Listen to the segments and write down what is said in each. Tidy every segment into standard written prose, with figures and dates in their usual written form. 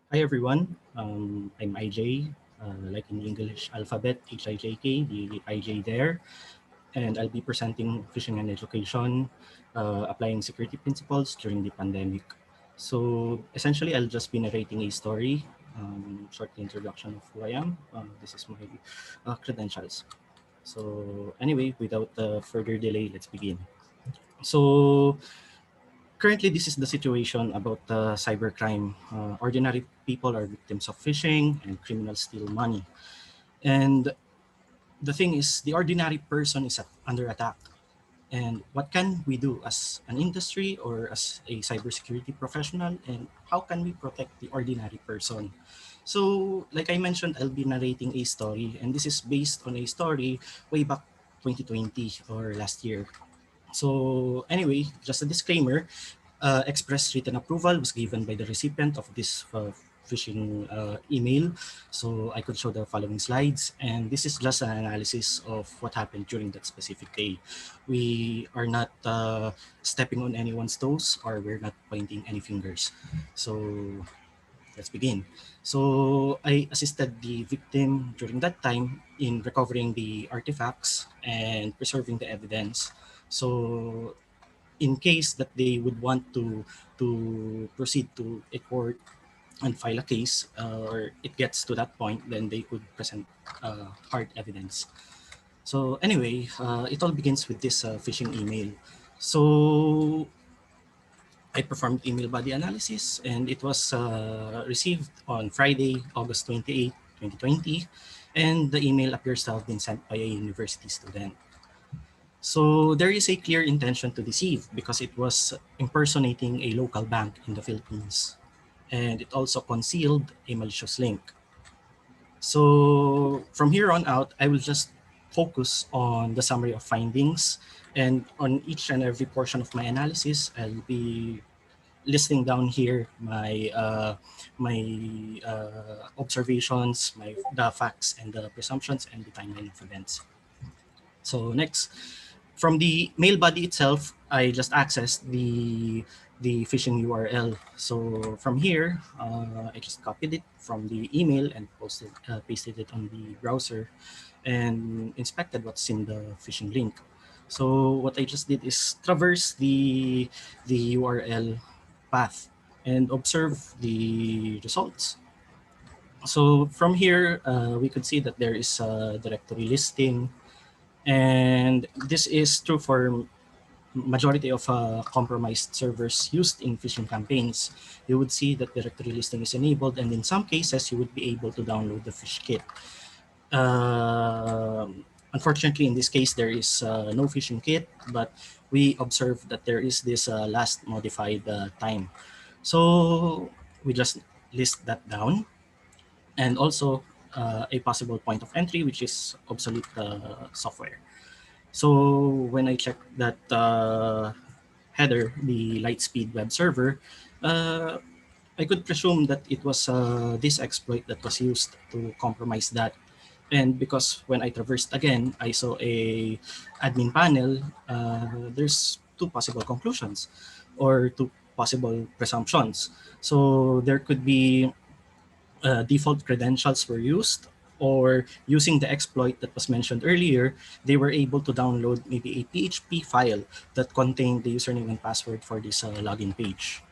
Hi everyone, I'm IJ, like in the English alphabet, HIJK, the IJ there, and I'll be presenting Phishing and Education, applying security principles during the pandemic. So essentially, I'll just be narrating a story, short introduction of who I am. This is my credentials. So anyway, without further delay, let's begin. So currently, this is the situation about cybercrime. Ordinary people are victims of phishing and criminals steal money. And the thing is, the ordinary person is under attack. And what can we do as an industry or as a cybersecurity professional? And how can we protect the ordinary person? So, like I mentioned, I'll be narrating a story, and this is based on a story way back 2020 or last year. So, anyway, just a disclaimer, express written approval was given by the recipient of this phishing email. So I could show the following slides. And this is just an analysis of what happened during that specific day. We are not stepping on anyone's toes, or we're not pointing any fingers. So let's begin. So I assisted the victim during that time in recovering the artifacts and preserving the evidence. So in case that they would want to proceed to a court and file a case, or it gets to that point, then they could present hard evidence. So anyway, it all begins with this phishing email. So I performed email body analysis, and it was received on Friday, August 28, 2020, and the email appears to have been sent by a university student. So there is a clear intention to deceive because it was impersonating a local bank in the Philippines. And it also concealed a malicious link. So from here on out, I will just focus on the summary of findings. And on each and every portion of my analysis, I'll be listing down here my observations, the facts and the presumptions and the timeline of events. So next, from the mail body itself, I just accessed the phishing URL. So from here, I just copied it from the email and pasted it on the browser, and inspected what's in the phishing link. So what I just did is traverse the URL path and observe the results. So from here, we could see that there is a directory listing, and this is true for majority of compromised servers used in phishing campaigns. You would see that directory listing is enabled, and in some cases, you would be able to download the phish kit. Unfortunately, in this case, there is no phishing kit, but we observed that there is this last modified time. So we just list that down, and also a possible point of entry, which is obsolete software. So when I checked that header, the Lightspeed web server, uh, I could presume that it was this exploit that was used to compromise that. And because when I traversed again, I saw a admin panel, there's two possible conclusions or two possible presumptions. So there could be default credentials were used, or using the exploit that was mentioned earlier, they were able to download maybe a PHP file that contained the username and password for this login page.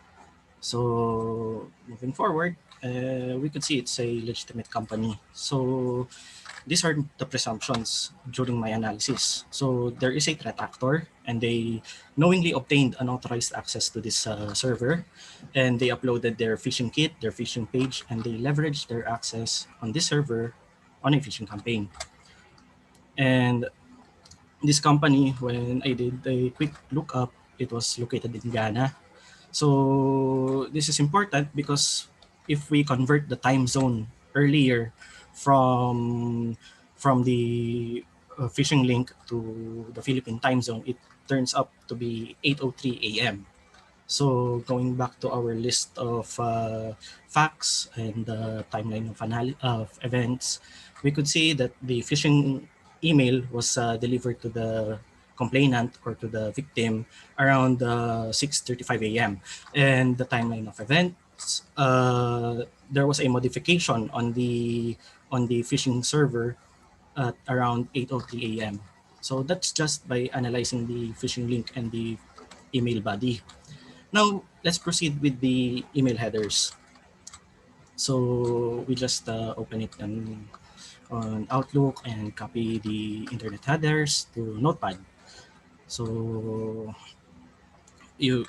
So moving forward, we could see it's a legitimate company. So these are the presumptions during my analysis. So there is a threat actor, and they knowingly obtained unauthorized access to this server, and they uploaded their phishing kit, their phishing page, and they leveraged their access on this server on a phishing campaign. And this company, when I did a quick lookup, it was located in Ghana. So this is important because if we convert the time zone earlier from from the phishing link to the Philippine time zone, it turns up to be 8:03 a.m. So going back to our list of facts and the timeline of events, we could see that the phishing email was delivered to the complainant or to the victim around 6:35 a.m. And the timeline of events, there was a modification on the phishing server at around 8:03 a.m. So that's just by analyzing the phishing link and the email body. Now let's proceed with the email headers. So we just open it on Outlook and copy the internet headers to Notepad. So you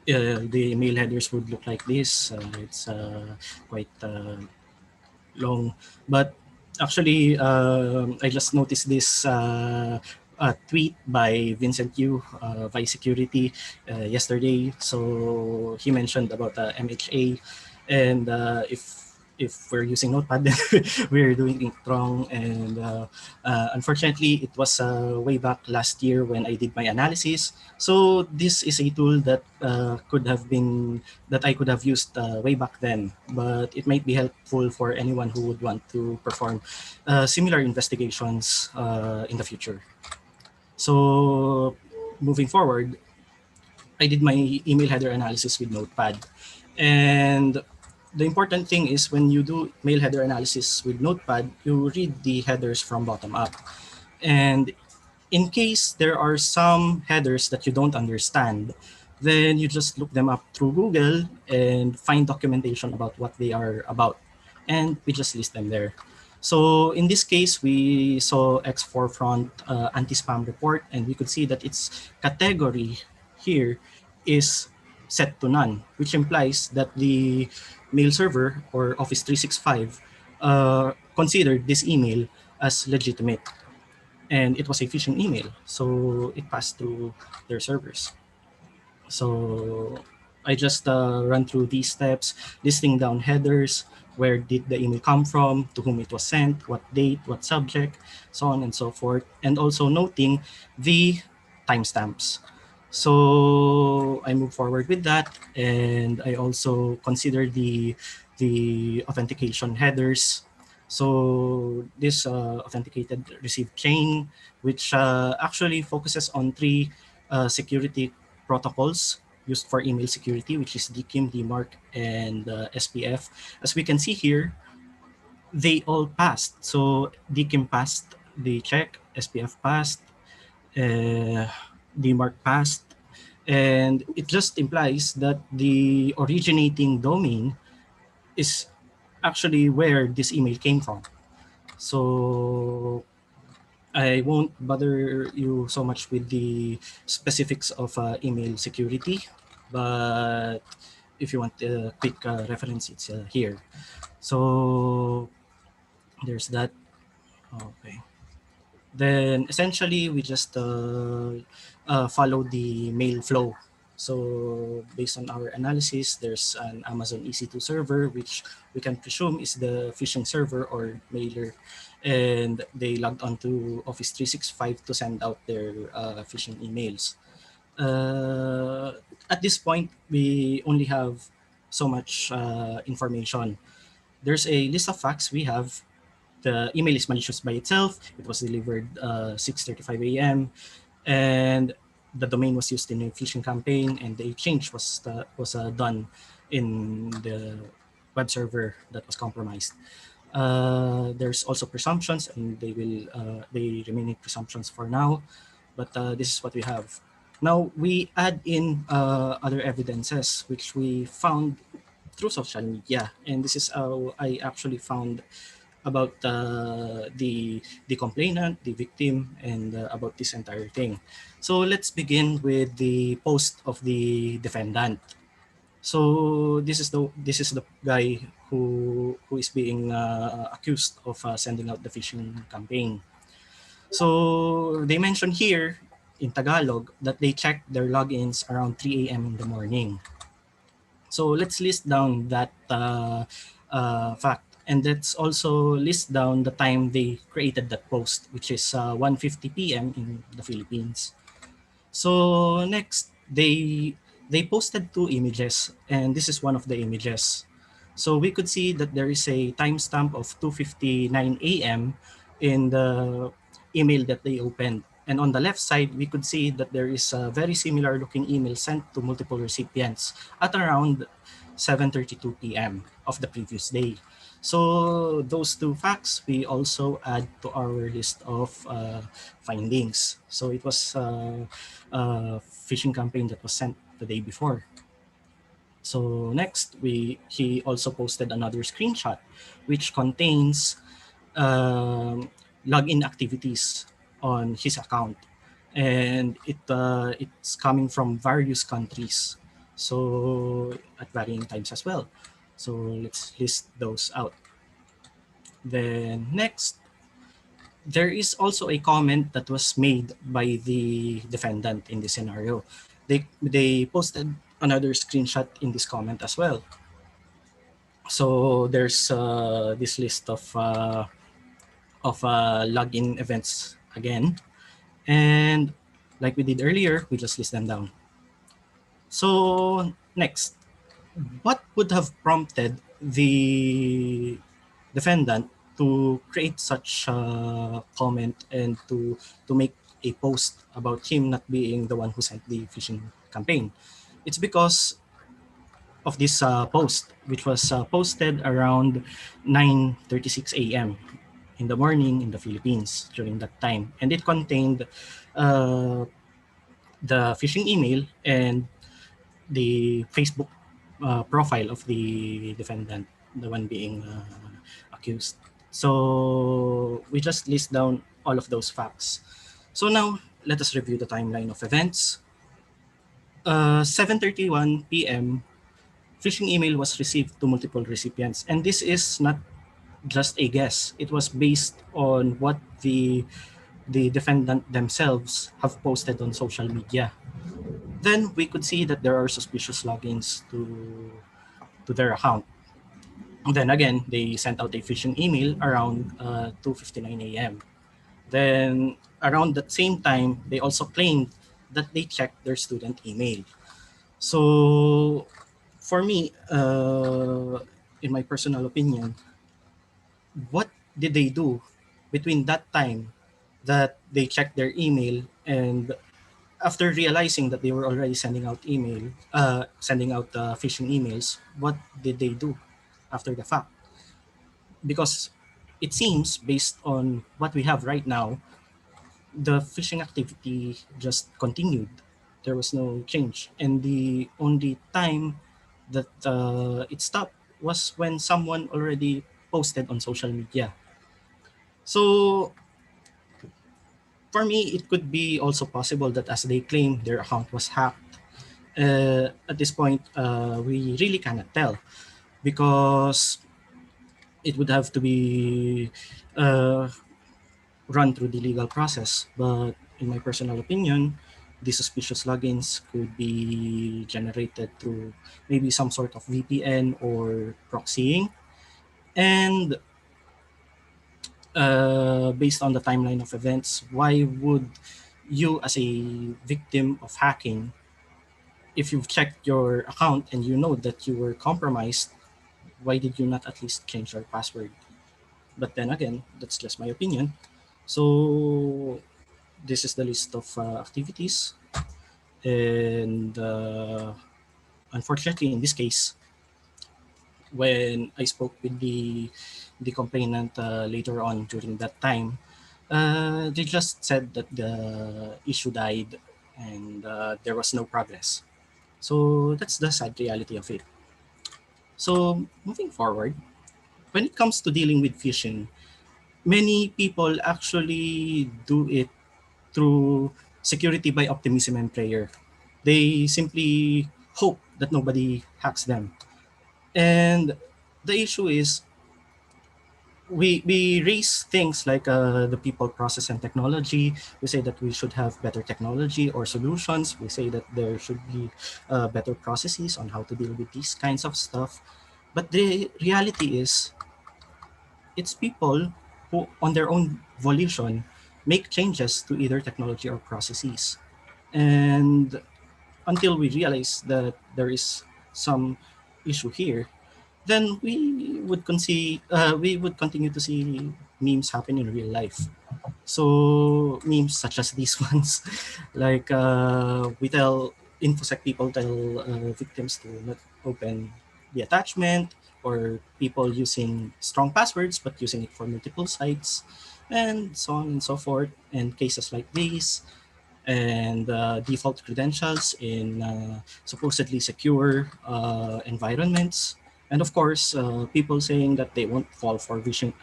the email headers would look like this. It's quite long, but actually, I just noticed this tweet by Vincent Yu, Vice Security, yesterday. So he mentioned about MHA, and if we're using Notepad, then we're doing it wrong. And unfortunately, it was way back last year when I did my analysis. So this is a tool that I could have used way back then, but it might be helpful for anyone who would want to perform similar investigations in the future. So moving forward, I did my email header analysis with Notepad. And the important thing is when you do mail header analysis with Notepad, you read the headers from bottom up. And in case there are some headers that you don't understand, then you just look them up through Google and find documentation about what they are about. And we just list them there. So in this case, we saw X4Front anti-spam report, and we could see that its category here is set to none, which implies that the mail server or Office 365 considered this email as legitimate, and it was a phishing email, so it passed through their servers. So I just run through these steps, listing down headers, where did the email come from, to whom it was sent, what date, what subject, so on and so forth, and also noting the timestamps. So I move forward with that, and I also consider the authentication headers. So this authenticated received chain, which actually focuses on three security protocols used for email security, which is DKIM, DMARC, and SPF. As we can see here, they all passed. So DKIM passed the check, SPF passed, DMARC passed, and it just implies that the originating domain is actually where this email came from. So I won't bother you so much with the specifics of email security, but if you want a quick reference, it's here. So there's that. Okay. Then essentially we just follow the mail flow. So based on our analysis, there's an Amazon EC2 server, which we can presume is the phishing server or mailer, and they logged onto Office 365 to send out their phishing emails. At this point, we only have so much information. There's a list of facts we have. The email is malicious by itself. It was delivered 6:35 a.m. and the domain was used in a phishing campaign, and the exchange was done in the web server that was compromised. There's also presumptions, and they remain presumptions for now. But this is what we have. Now we add in other evidences which we found through social media, and this is how I actually found about the complainant, the victim, and about this entire thing. So let's begin with the post of the defendant. So this is the guy who is being accused of sending out the phishing campaign. So they mentioned here in Tagalog that they checked their logins around 3 a.m. in the morning. So let's list down that fact, and let's also list down the time they created that post, which is 1:50 p.m. in the Philippines. So next, they posted two images, and this is one of the images. So we could see that there is a timestamp of 2:59 a.m. in the email that they opened. And on the left side, we could see that there is a very similar looking email sent to multiple recipients at around 7:32 p.m. of the previous day. So those two facts we also add to our list of findings. So it was a phishing campaign that was sent the day before. So next, he also posted another screenshot, which contains login activities on his account, and it's coming from various countries, so at varying times as well. So let's list those out. Then next, there is also a comment that was made by the defendant in this scenario. They posted another screenshot in this comment as well. So there's this list of login events again, and like we did earlier, we just list them down. So next, what would have prompted the defendant to create such a comment and to make a post about him not being the one who sent the phishing campaign? It's because of this post, which was posted around 9:36 a.m. in the morning in the Philippines during that time, and it contained uh, the phishing email and the Facebook profile of the defendant, the one being accused. So we just list down all of those facts. So now let us review the timeline of events. 7:31 p.m. phishing email was received to multiple recipients, and this is not just a guess. It was based on what the defendant themselves have posted on social media. Then we could see that there are suspicious logins to their account. Then again, they sent out a phishing email around 2:59 a.m. Then around that same time, they also claimed that they checked their student email. So for me, in my personal opinion, what did they do between that time that they checked their email and after realizing that they were already sending out phishing emails, what did they do after the fact? Because it seems, based on what we have right now, the phishing activity just continued. There was no change, and the only time that it stopped was when someone already posted on social media. So for me, it could be also possible that as they claim their account was hacked, at this point, we really cannot tell because it would have to be uh, run through the legal process. But in my personal opinion, the suspicious logins could be generated through maybe some sort of VPN or proxying. And based on the timeline of events, why would you, as a victim of hacking, if you've checked your account and you know that you were compromised, why did you not at least change your password? But then again, that's just my opinion. So this is the list of activities, and unfortunately, in this case, when I spoke with the complainant later on during that time, they just said that the issue died and there was no progress. So that's the sad reality of it. So moving forward, when it comes to dealing with phishing, many people actually do it through security by optimism and prayer. They simply hope that nobody hacks them. And the issue is we raise things like the people, process, and technology. We say that we should have better technology or solutions. We say that there should be better processes on how to deal with these kinds of stuff. But the reality is, it's people who, on their own volition, make changes to either technology or processes. And until we realize that there is some issue here, then we would continue to see memes happen in real life. So memes such as these ones, like we tell infosec people tell victims to not open the attachment, or people using strong passwords but using it for multiple sites, and so on and so forth, and cases like these, and default credentials in supposedly secure environments, and of course, people saying that they won't fall for phishing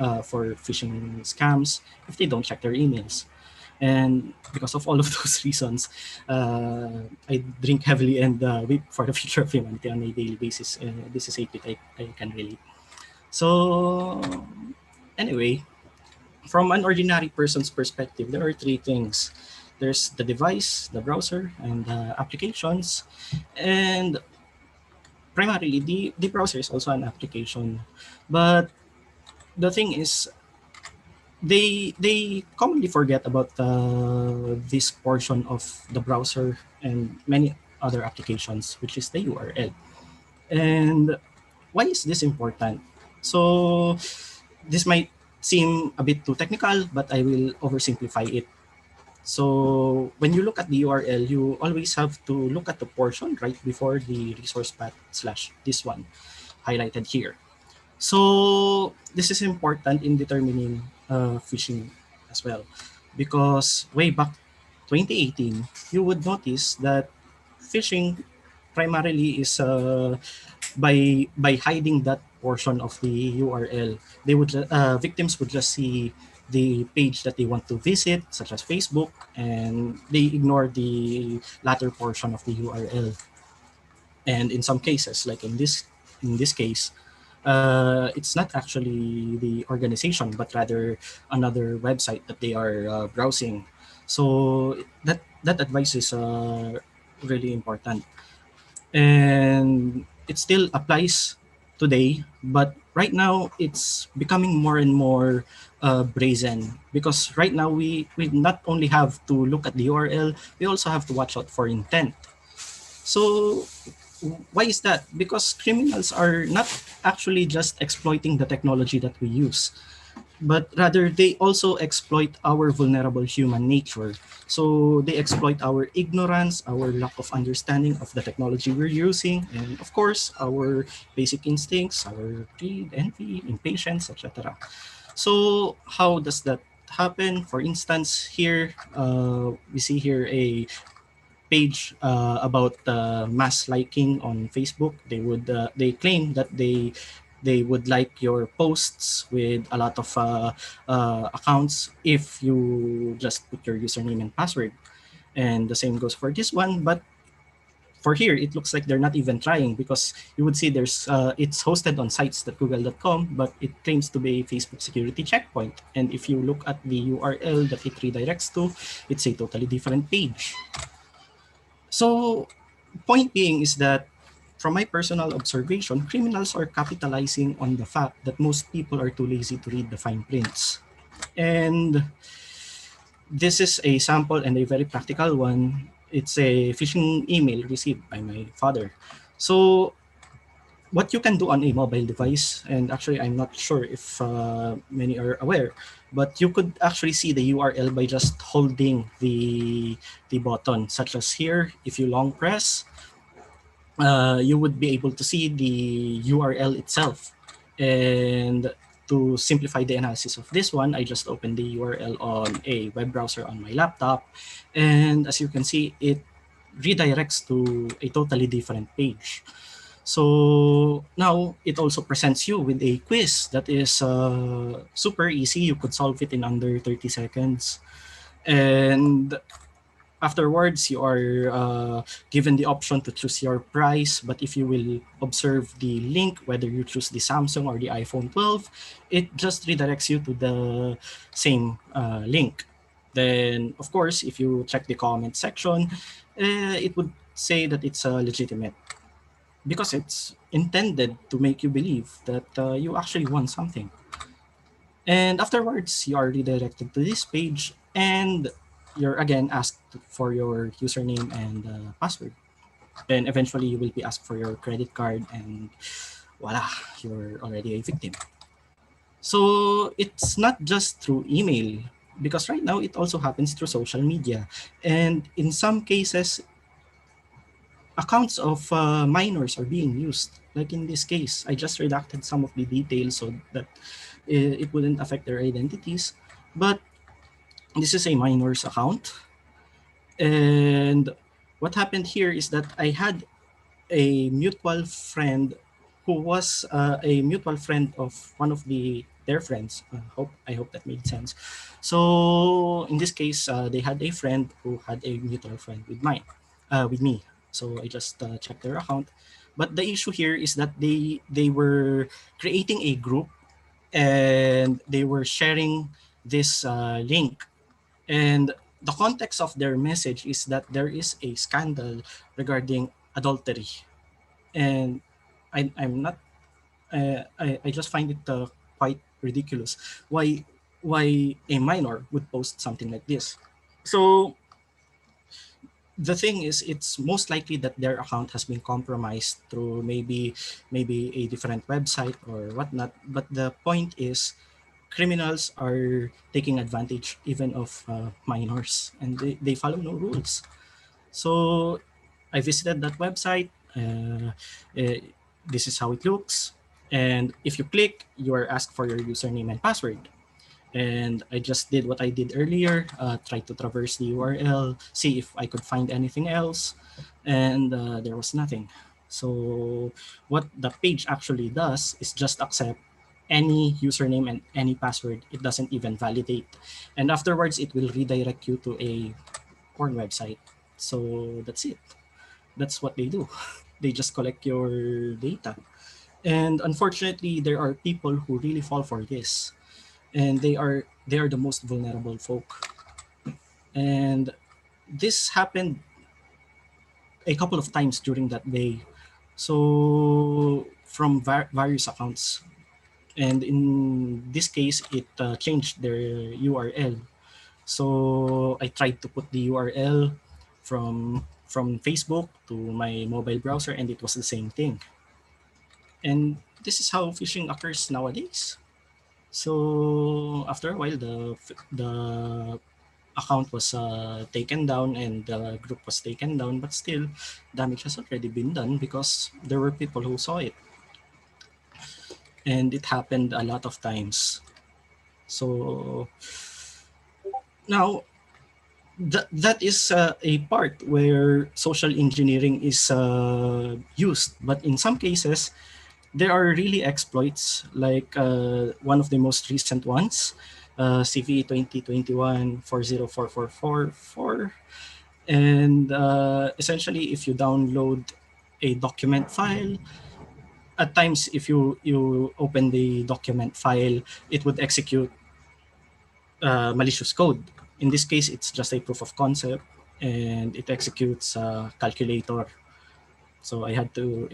scams if they don't check their emails. And because of all of those reasons, I drink heavily and weep for the future of humanity on a daily basis. This is a bit I can relate. So, anyway, from an ordinary person's perspective, there are three things. There's the device, the browser, and the applications. And primarily, the browser is also an application. But the thing is, they commonly forget about this portion of the browser and many other applications, which is the URL. And why is this important? So this might seem a bit too technical, but I will oversimplify it. So when you look at the URL, you always have to look at the portion right before the resource path slash this one highlighted here. So this is important in determining phishing as well, because way back 2018, you would notice that phishing primarily is by hiding that portion of the URL. Victims would just see the page that they want to visit, such as Facebook, and they ignore the latter portion of the URL. And in some cases, like in this case, it's not actually the organization, but rather another website that they are browsing. So that advice is really important, and it still applies today. But right now, it's becoming more and more brazen, because right now we not only have to look at the URL, we also have to watch out for intent. So why is that? Because criminals are not actually just exploiting the technology that we use, but rather they also exploit our vulnerable human nature. So they exploit our ignorance, our lack of understanding of the technology we're using, and of course, our basic instincts, our greed, envy, impatience, etc. So how does that happen? For instance, here we see here a page about mass liking on Facebook. They claim that they would like your posts with a lot of accounts if you just put your username and password. And the same goes for this one, but for here it looks like they're not even trying, because you would see it's hosted on sites that google.com, but it claims to be a Facebook security checkpoint. And if you look at the URL that it redirects to, it's a totally different page. So, point being is that from my personal observation, criminals are capitalizing on the fact that most people are too lazy to read the fine prints. And this is a sample and a very practical one. It's a phishing email received by my father. So, what you can do on a mobile device, and actually I'm not sure if many are aware, but you could actually see the URL by just holding the button, such as here. If you long press, you would be able to see the URL itself. And to simplify the analysis of this one, I just opened the URL on a web browser on my laptop, and as you can see, it redirects to a totally different page. So now it also presents you with a quiz that is super easy. You could solve it in under 30 seconds. And afterwards, you are given the option to choose your price. But if you will observe the link, whether you choose the Samsung or the iPhone 12, it just redirects you to the same link. Then, of course, if you check the comment section, it would say that it's legitimate, because it's intended to make you believe that you actually want something. And afterwards, you are redirected to this page, and you're again asked for your username and password. And eventually, you will be asked for your credit card, and voila, you're already a victim. So it's not just through email, because right now it also happens through social media. And in some cases, accounts of minors are being used. Like in this case, I just redacted some of the details so that it wouldn't affect their identities. But this is a minor's account. And what happened here is that I had a mutual friend who was a mutual friend of one of their friends. I hope that made sense. So in this case, they had a friend who had a mutual friend with me. So I just checked their account. But the issue here is that they were creating a group and they were sharing this link. And the context of their message is that there is a scandal regarding adultery. And I'm not I just find it quite ridiculous why a minor would post something like this. So the thing is, it's most likely that their account has been compromised through maybe a different website or whatnot. But the point is, criminals are taking advantage even of minors, and they follow no rules. So I visited that website. Uh, this is how it looks. And if you click, you are asked for your username and password. And I just did what I did earlier, tried to traverse the URL, see if I could find anything else, and there was nothing. So what the page actually does is just accept any username and any password. It doesn't even validate. And afterwards, it will redirect you to a porn website. So that's it. That's what they do. They just collect your data. And unfortunately, there are people who really fall for this. And they are the most vulnerable folk. And this happened a couple of times during that day. So from various accounts. And in this case, it changed their URL. So I tried to put the URL from Facebook to my mobile browser, and it was the same thing. And this is how phishing occurs nowadays. So after a while, the account was taken down and the group was taken down, but still, damage has already been done because there were people who saw it, and it happened a lot of times. So now that is a part where social engineering is used, but in some cases there are really exploits, like one of the most recent ones, CVE 2021 404444. And essentially, if you download a document file, at times if you open the document file, it would execute malicious code. In this case, it's just a proof of concept, and it executes a calculator. So I had to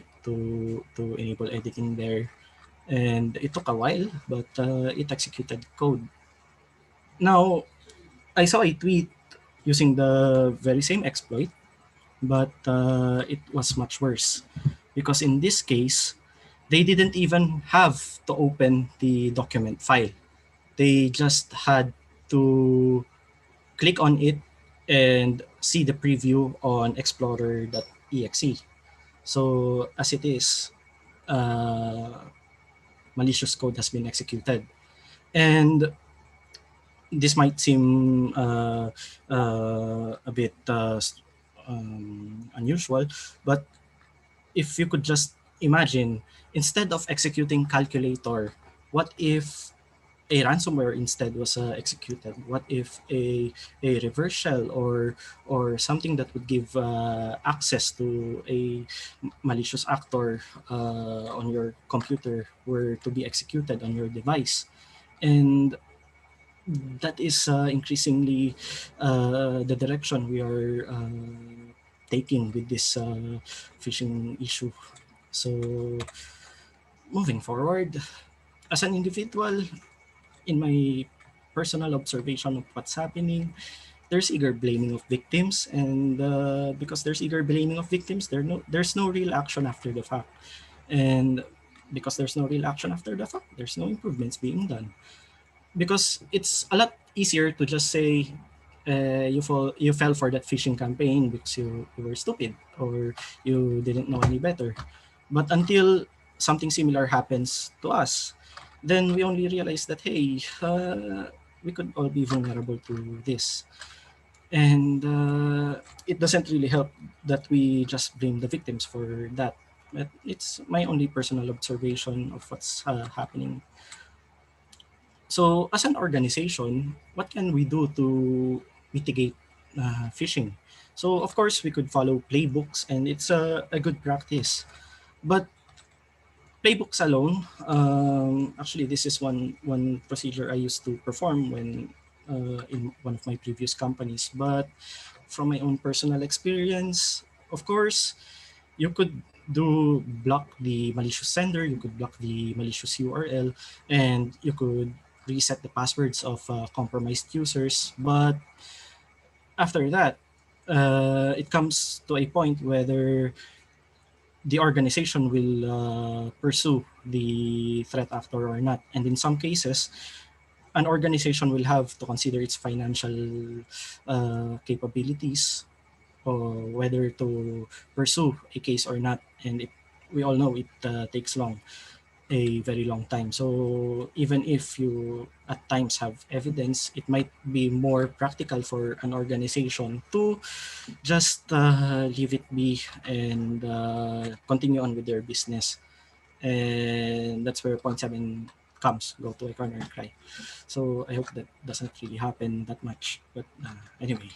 enable editing there, and it took a while, but it executed code. Now, I saw a tweet using the very same exploit, but it was much worse because in this case, they didn't even have to open the document file. They just had to click on it and see the preview on explorer.exe. So as it is, uh, malicious code has been executed. And this might seem a bit unusual, but if you could just imagine, instead of executing calculator, what if a ransomware instead was executed? What if a reverse shell or something that would give access to a malicious actor on your computer were to be executed on your device? And that is increasingly the direction we are taking with this phishing issue. So moving forward, as an individual, in my personal observation of what's happening, there's eager blaming of victims, and because there's eager blaming of victims, there's no real action after the fact, and because there's no real action after the fact, there's no improvements being done. Because it's a lot easier to just say, you fell for that phishing campaign because you were stupid or you didn't know any better. But until something similar happens to us, then we only realize that hey, we could all be vulnerable to this, and it doesn't really help that we just blame the victims for that. But it's my only personal observation of what's happening. So, as an organization, what can we do to mitigate phishing? So, of course, we could follow playbooks, and it's a good practice. But playbooks alone, actually, this is one procedure I used to perform when in one of my previous companies. But from my own personal experience, of course, you could do block the malicious sender, you could block the malicious URL, and you could reset the passwords of compromised users. But after that, it comes to a point whether the organization will pursue the threat actor or not. And in some cases, an organization will have to consider its financial capabilities or whether to pursue a case or not. And we all know it takes a very long time. So even if you at times have evidence, it might be more practical for an organization to just leave it be and continue on with their business. And that's where point seven comes, go to a corner and cry. So I hope that doesn't really happen that much. But anyway,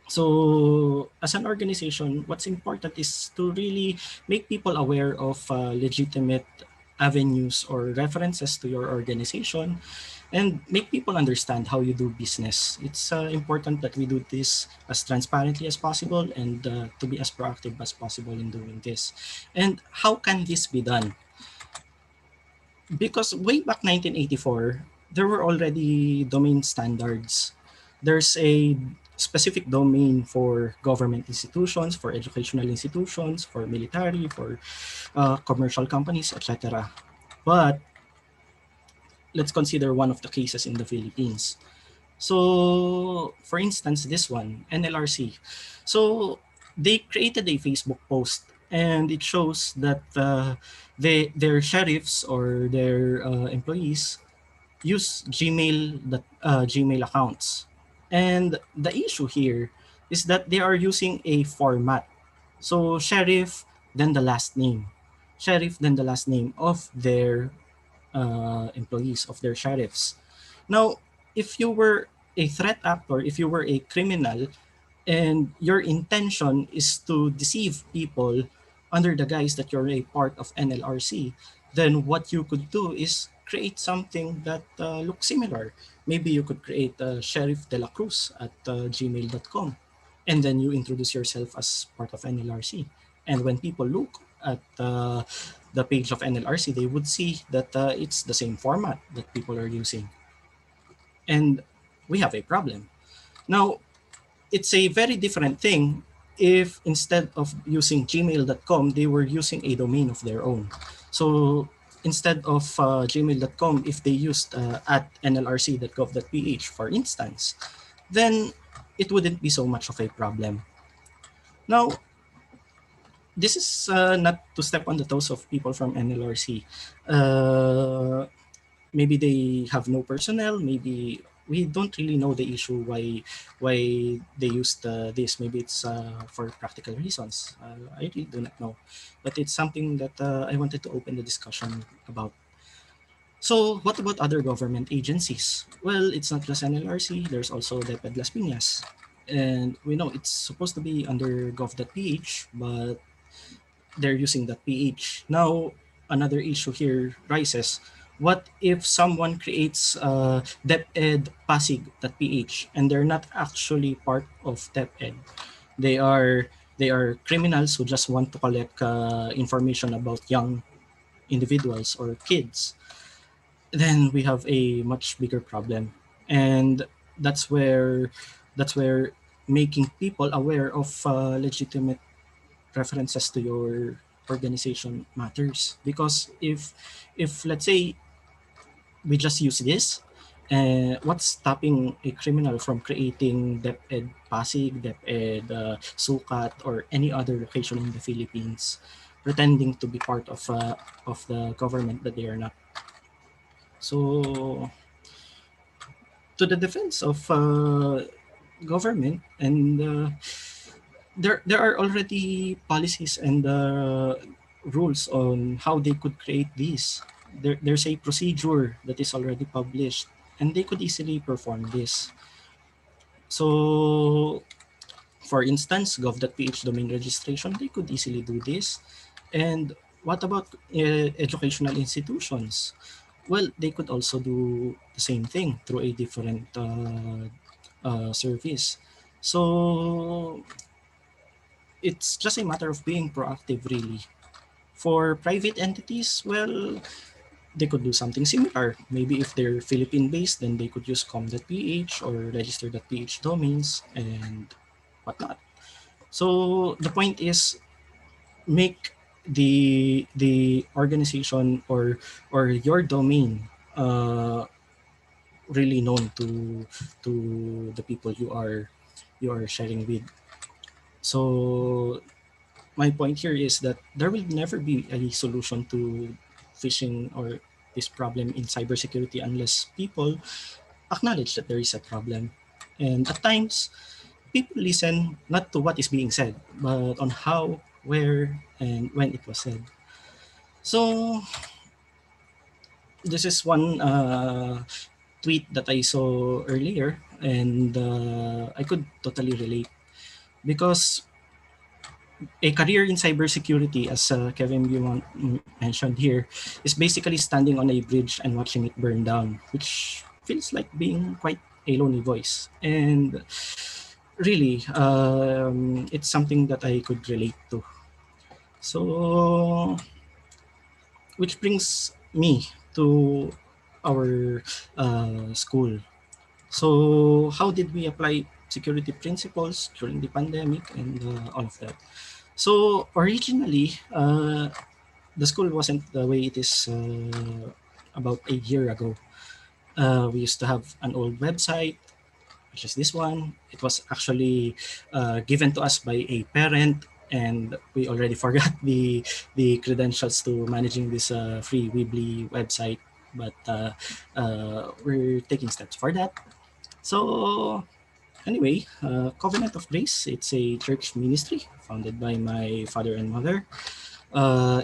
so as an organization, what's important is to really make people aware of legitimate avenues or references to your organization and make people understand how you do business. It's important that we do this as transparently as possible and to be as proactive as possible in doing this. And how can this be done? Because way back 1984, there were already domain standards. There's a specific domain for government institutions, for educational institutions, for military, for commercial companies, etc. But let's consider one of the cases in the Philippines. So, for instance, this one, NLRC. So, they created a Facebook post and it shows that their sheriffs or their employees use Gmail accounts. And the issue here is that they are using a format. So, sheriff, then the last name. Sheriff, then the last name of their employees, of their sheriffs. Now, if you were a threat actor, if you were a criminal, and your intention is to deceive people under the guise that you're a part of NLRC, then what you could do is create something that looks similar. Maybe you could create Sheriff de la Cruz at gmail.com, and then you introduce yourself as part of NLRC. And when people look at the page of NLRC, they would see that it's the same format that people are using. And we have a problem. Now, it's a very different thing if instead of using gmail.com, they were using a domain of their own. So instead of gmail.com, if they used at nlrc.gov.ph, for instance, then it wouldn't be so much of a problem. Now, this is not to step on the toes of people from NLRC. Maybe they have no personnel, maybe we don't really know the issue why they used this. Maybe it's for practical reasons. I really do not know, but it's something that I wanted to open the discussion about. So what about other government agencies? Well, it's not just NLRC, there's also Defendant Las Piñas, and we know it's supposed to be under gov.ph, but they're using .ph. Now, another issue here rises. What if someone creates DepEd Pasig.ph and they're not actually part of DepEd? They are criminals who just want to collect information about young individuals or kids. Then we have a much bigger problem, and that's where that's where making people aware of legitimate references to your organization matters. Because if let's say we just use this What's stopping a criminal from creating DepEd Pasig, DepEd Sukat, or any other location in the Philippines, pretending to be part of the government that they are not? So, to the defense of government, and there are already policies and rules on how they could create these. There's a procedure that is already published, and they could easily perform this. So, for instance, gov.ph domain registration, they could easily do this. And what about educational institutions? Well, they could also do the same thing through a different service. So it's just a matter of being proactive, really. For private entities, well, they could do something similar. Maybe if they're Philippine-based, then they could use com.ph or register.ph domains and whatnot. So the point is, make the organization or your domain really known to the people you are sharing with. So my point here is that there will never be a solution to phishing or this problem in cybersecurity unless people acknowledge that there is a problem. And at times, people listen not to what is being said, but on how, where, and when it was said. So this is one tweet that I saw earlier, and I could totally relate because a career in cybersecurity, as Kevin mentioned here, is basically standing on a bridge and watching it burn down, which feels like being quite a lonely voice. And really, it's something that I could relate to. So, which brings me to our school. So, how did we apply security principles during the pandemic and all of that? So, originally, the school wasn't the way it is about a year ago. We used to have an old website, which is this one. It was actually given to us by a parent, and we already forgot the credentials to managing this free Weebly website. But we're taking steps for that. So anyway, Covenant of Grace, it's a church ministry founded by my father and mother.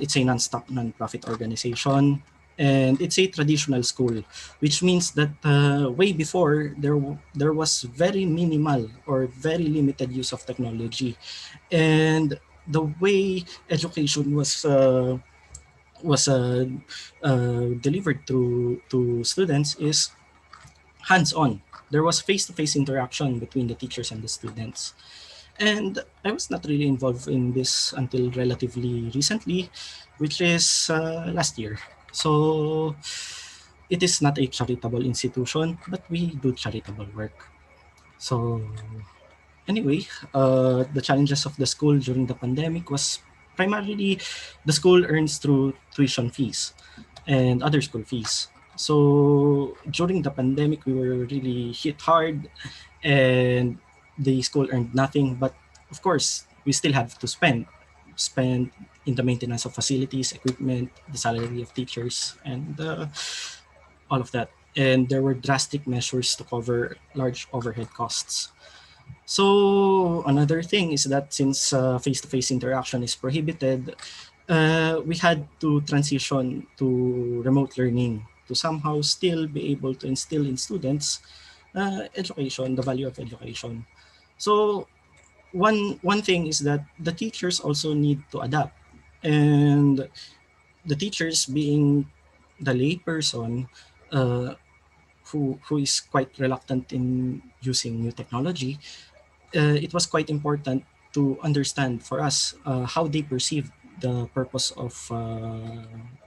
It's a non-stop non-profit organization, and it's a traditional school, which means that way before there was very minimal or very limited use of technology, and the way education was delivered to students is hands-on. There was face-to-face interaction between the teachers and the students. And I was not really involved in this until relatively recently, which is last year. So it is not a charitable institution, but we do charitable work. So anyway, the challenges of the school during the pandemic was primarily the school earns through tuition fees and other school fees. So during the pandemic, we were really hit hard, and the school earned nothing. But of course, we still have to spend in the maintenance of facilities, equipment, the salary of teachers, and all of that. And there were drastic measures to cover large overhead costs. So another thing is that since face-to-face interaction is prohibited, we had to transition to remote learning to somehow still be able to instill in students education, the value of education. So one thing is that the teachers also need to adapt, and the teachers being the layperson uh, who is quite reluctant in using new technology, it was quite important to understand for us how they perceive the purpose of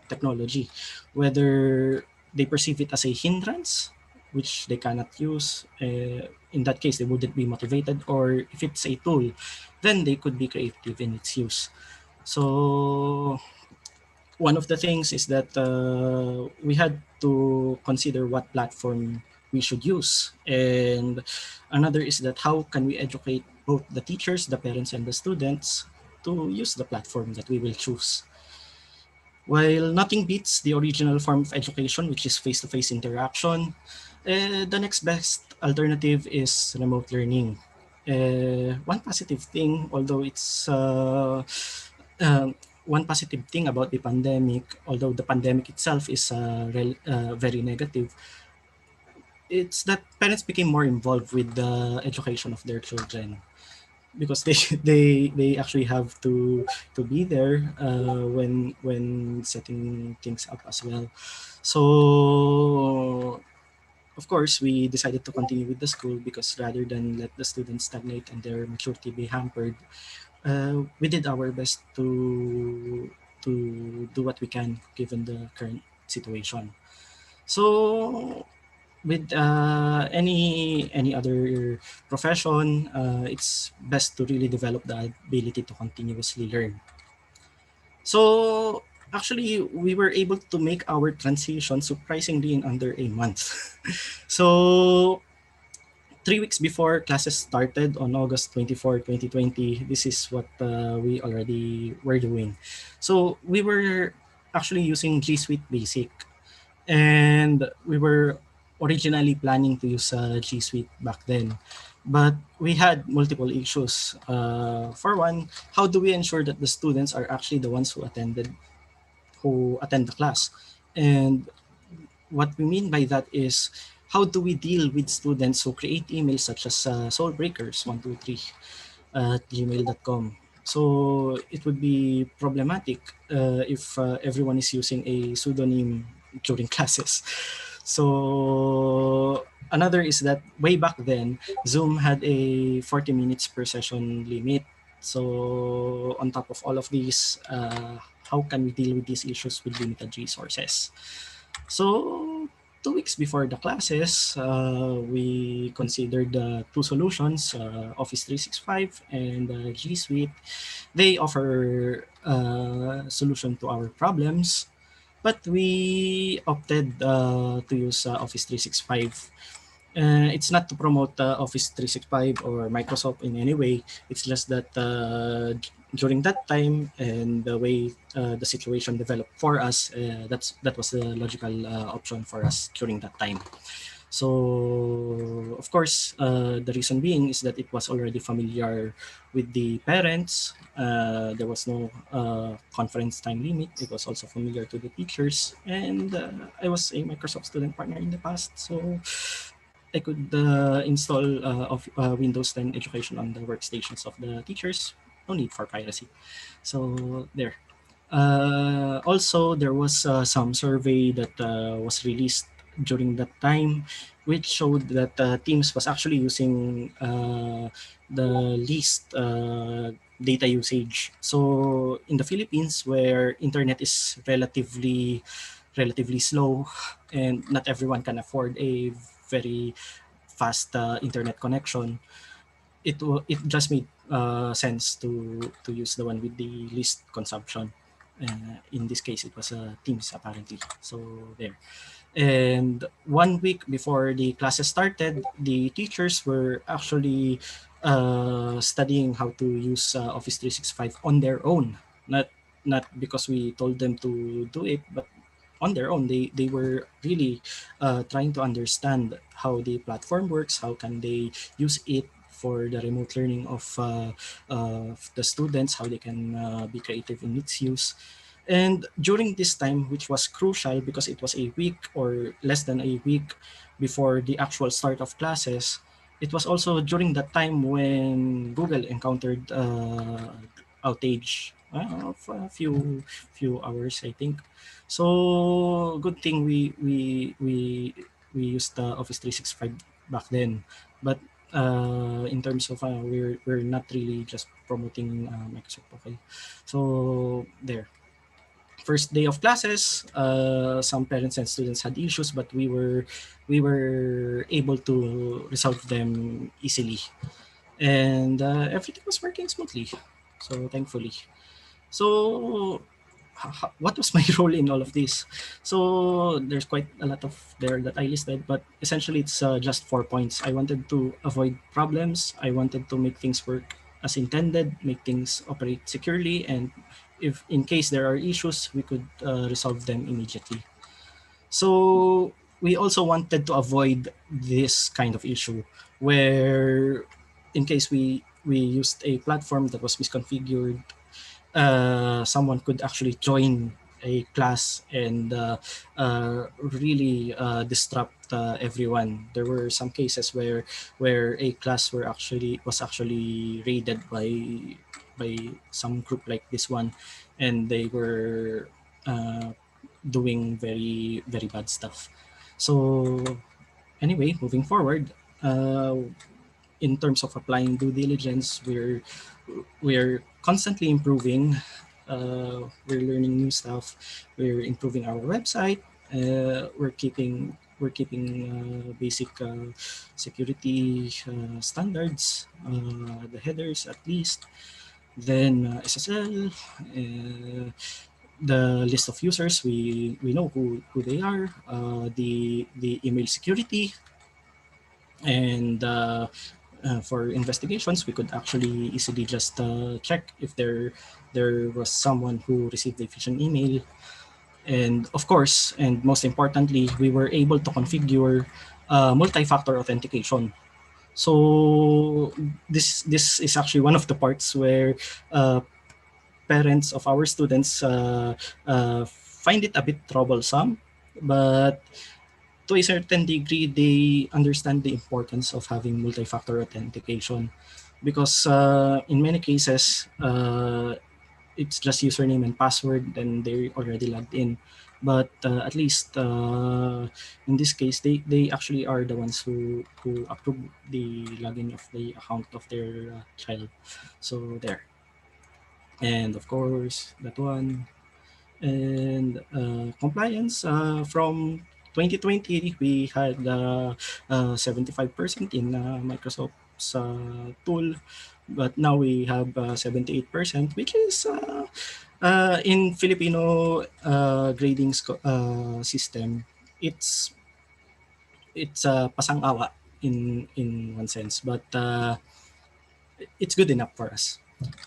technology, whether they perceive it as a hindrance, which they cannot use. In that case, they wouldn't be motivated, or if it's a tool, then they could be creative in its use. So one of the things is that we had to consider what platform we should use. And another is that how can we educate both the teachers, the parents, and the students to use the platform that we will choose. While nothing beats the original form of education, which is face-to-face interaction, the next best alternative is remote learning. One positive thing, although it's um, one positive thing about the pandemic, although the pandemic itself is very negative, it's that parents became more involved with the education of their children because they they actually have to be there when setting things up as well. So of course we decided to continue with the school because rather than let the students stagnate and their maturity be hampered, we did our best to do what we can given the current situation. So with any other profession, it's best to really develop the ability to continuously learn. So actually, we were able to make our transition surprisingly in under a month. So 3 weeks before classes started on August 24, 2020, this is what we already were doing. So we were actually using G Suite Basic, and we were originally planning to use G Suite back then. But we had multiple issues. For one, how do we ensure that the students are actually the ones who attend the class? And what we mean by that is how do we deal with students who create emails such as soulbreakers123 at gmail.com. So it would be problematic if everyone is using a pseudonym during classes. So another is that way back then, Zoom had a 40 minutes per session limit. So on top of all of these, how can we deal with these issues with limited resources? So 2 weeks before the classes, we considered two solutions, Office 365 and G Suite. They offer a solution to our problems, but we opted to use Office 365. It's not to promote Office 365 or Microsoft in any way. It's just that during that time and the way the situation developed for us, that was the logical option for us during that time. So of course, the reason being is that it was already familiar with the parents. There was no conference time limit. It was also familiar to the teachers, and I was a Microsoft student partner in the past, so I could install Windows 10 Education on the workstations of the teachers. No need for piracy. So there. Also, there was some survey that was released during that time, which showed that Teams was actually using the least data usage. So in the Philippines, where internet is relatively slow, and not everyone can afford a very fast internet connection, it just made sense to use the one with the least consumption. In this case, it was Teams apparently. So there. And 1 week before the classes started, the teachers were actually studying how to use Office 365 on their own. Not because we told them to do it, but on their own. They were really trying to understand how the platform works, how can they use it for the remote learning of the students, how they can be creative in its use. And during this time, which was crucial because it was a week or less than a week before the actual start of classes, it was also during that time when Google encountered outage of a few hours, I think. So good thing we used Office 365 back then, but in terms of we're not really just promoting Microsoft. Okay, so there. First day of classes, some parents and students had issues, but we were able to resolve them easily, and everything was working smoothly. So thankfully. So what was my role in all of this? So there's quite a lot of there that I listed, but essentially it's just 4 points. I wanted to avoid problems. I wanted to make things work as intended, make things operate securely, and if in case there are issues, we could resolve them immediately. So we also wanted to avoid this kind of issue where in case we used a platform that was misconfigured, someone could actually join a class and really disrupt everyone. There were some cases where a class was actually raided by some group like this one, and they were uh, doing very very bad stuff. So anyway, moving forward, uh, in terms of applying due diligence, we're constantly improving. We're learning new stuff. We're improving our website. We're keeping basic security standards, the headers at least. Then SSL, the list of users, we know who they are, the email security, and for investigations, we could actually easily just check if there was someone who received a phishing email. And of course, and most importantly, we were able to configure multi-factor authentication. So this is actually one of the parts where uh, parents of our students uh, find it a bit troublesome, but to a certain degree, they understand the importance of having multi-factor authentication because in many cases, it's just username and password, and they're already logged in. But at least in this case, they actually are the ones who approve the login of the account of their child. So there. And of course, that one. And compliance from 2020 we had 75% in Microsoft's tool, but now we have 78%, which is in Filipino grading system. It's pasang-awa in one sense, but it's good enough for us.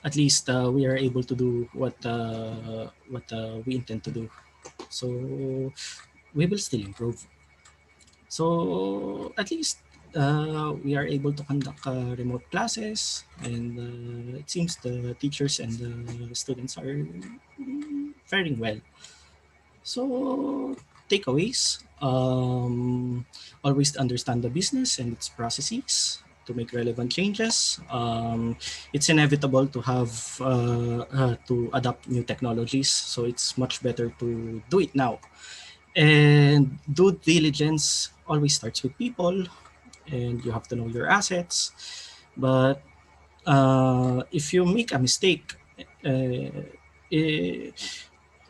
At least we are able to do what we intend to do. So we will still improve. So at least we are able to conduct remote classes, and it seems the teachers and the students are faring well. So takeaways: always understand the business and its processes to make relevant changes. It's inevitable to have to adopt new technologies, so it's much better to do it now. And due diligence always starts with people, and you have to know your assets. But if you make a mistake, uh, eh,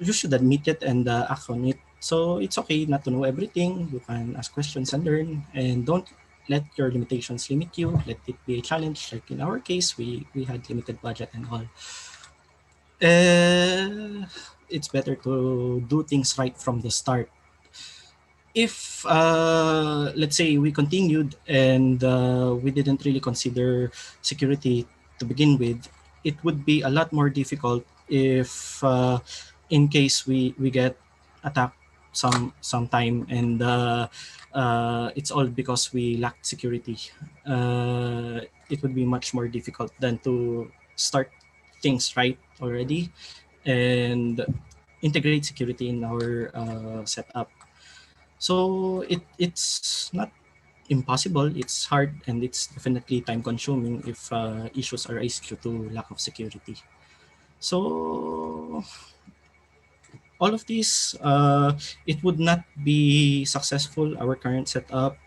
you should admit it and act on it. So it's okay not to know everything. You can ask questions and learn, and don't let your limitations limit you. Let it be a challenge. Like in our case, we had limited budget and all. It's better to do things right from the start. If let's say we continued and we didn't really consider security to begin with, it would be a lot more difficult if in case we get attacked sometime, and it's all because we lacked security. It would be much more difficult than to start things right already and integrate security in our setup. So it's not impossible. It's hard, and it's definitely time consuming if issues arise due to lack of security. So all of these, it would not be successful, our current setup,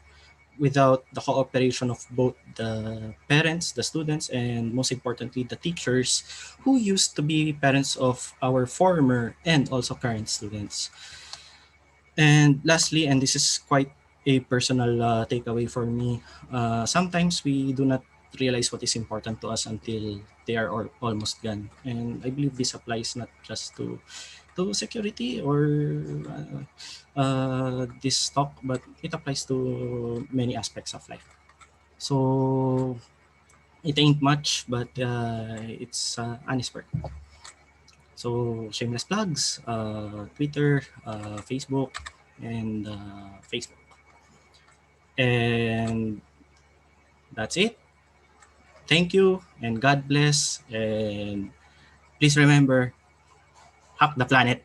without the cooperation of both the parents, the students, and most importantly, the teachers who used to be parents of our former and also current students. And lastly, and this is quite a personal takeaway for me, sometimes we do not realize what is important to us until they are almost gone. And I believe this applies not just to to security or this talk, but it applies to many aspects of life. So it ain't much, but it's honest work. So shameless plugs, Twitter, Facebook, and Facebook. And that's it. Thank you and God bless. And please remember, hack the planet.